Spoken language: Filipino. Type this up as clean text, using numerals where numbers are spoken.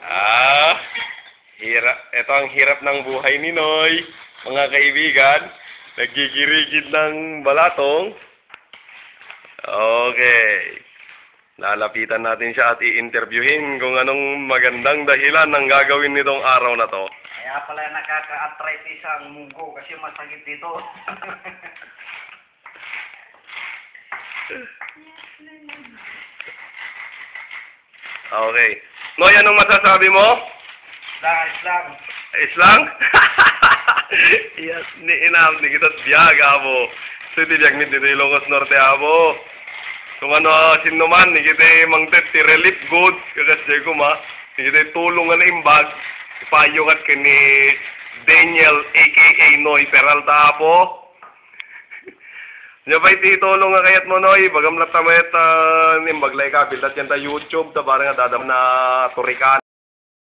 Ah, ito ang hirap ng buhay ni Noy, mga kaibigan. Nagigirigid ng balatong. Okay. Lalapitan natin siya at i-interviewin kung anong magandang dahilan ng gagawin nitong araw na to. Kaya pala nakaka-arthritis ang munggo kasi masakit dito. Okay. Noy, anong masasabi mo? Islang. Islang? Yes, ni inam, ni kita biyag, abo. So, di biyag ni dito Ilocos Norte, abo. Kung ano, sino man, ni kita mangtet, ti relief goods, kakasya ko ma, ni kita tulungan na imbag, ipayungat ka ni Daniel, a.k.a. Noy Peralta, abo. Nya ba iti tulong nga kayat mo, Noy, bagamlat tamayat, nimbaglay ka, bildat yan ta YouTube, ta parang dadam na turikan.